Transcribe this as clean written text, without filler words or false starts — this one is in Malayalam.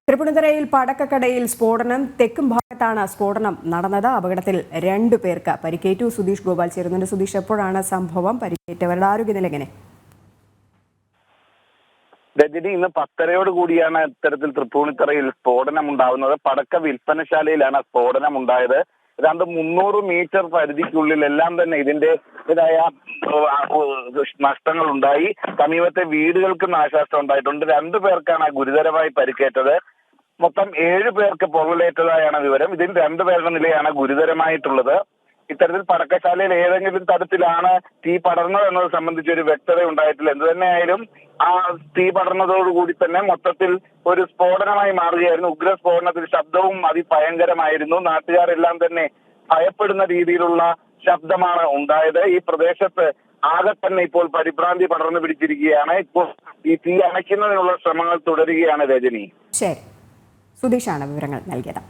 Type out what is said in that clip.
തൃപ്പൂണിത്തുറയിൽ പടക്കക്കടയിൽ സ്ഫോടനം. തെക്കും ഭാഗത്താണ് സ്ഫോടനം നടന്നത്. അപകടത്തിൽ 2 പേർക്ക് പരിക്കേറ്റു. സുധീഷ് ഗോപാൽ ചേരുന്നുണ്ട്. സുധീഷ്, എപ്പോഴാണ് സംഭവം? പരിക്കേറ്റവരുടെ ആരോഗ്യനില എങ്ങനെ? രജനി, ഇന്ന് 10:30 കൂടിയാണ് ഇത്തരത്തിൽ തൃപ്പൂണിത്തുറയിൽ സ്ഫോടനം ഉണ്ടാകുന്നത്. പടക്ക വിൽപ്പനശാലയിലാണ് സ്ഫോടനം ഉണ്ടായത്. 300 മീറ്റർ പരിധിക്കുള്ളിൽ എല്ലാം തന്നെ ഇതിന്റേതായ നഷ്ടങ്ങൾ ഉണ്ടായി. സമീപത്തെ വീടുകൾക്ക് നാശനഷ്ടം ഉണ്ടായിട്ടുണ്ട്. 2 പേർക്കാണ് ഗുരുതരമായി പരിക്കേറ്റത്. മൊത്തം 7 പേർക്ക് പൊള്ളലേറ്റതായാണ് വിവരം. ഇതിൽ 2 പേരുടെ നിലയാണ് ഗുരുതരമായിട്ടുള്ളത്. ഇത്തരത്തിൽ പടക്കശാലയിൽ ഏതെങ്കിലും തരത്തിലാണ് തീ പടർന്നത് എന്നത് സംബന്ധിച്ച് ഒരു വ്യക്തത ഉണ്ടായിട്ടില്ല. എന്ത് തന്നെയായാലും ആ തീ പടർന്നതോടുകൂടി തന്നെ മൊത്തത്തിൽ ഒരു സ്ഫോടനമായി മാറുകയായിരുന്നു. ഉഗ്രസ്ഫോടനത്തിൽ ശബ്ദവും അതിഭയങ്കരമായിരുന്നു. നാട്ടുകാരെല്ലാം തന്നെ ഭയപ്പെടുന്ന രീതിയിലുള്ള ശബ്ദമാണ് ഉണ്ടായത്. ഈ പ്രദേശത്ത് ആകെ തന്നെ ഇപ്പോൾ പരിഭ്രാന്തി പടർന്നു പിടിച്ചിരിക്കുകയാണ്. ഇപ്പോൾ ഈ തീ അണയ്ക്കുന്നതിനുള്ള ശ്രമങ്ങൾ തുടരുകയാണ്. രജനി, ശരി, സുധീഷാണ് വിവരങ്ങൾ നൽകിയത്.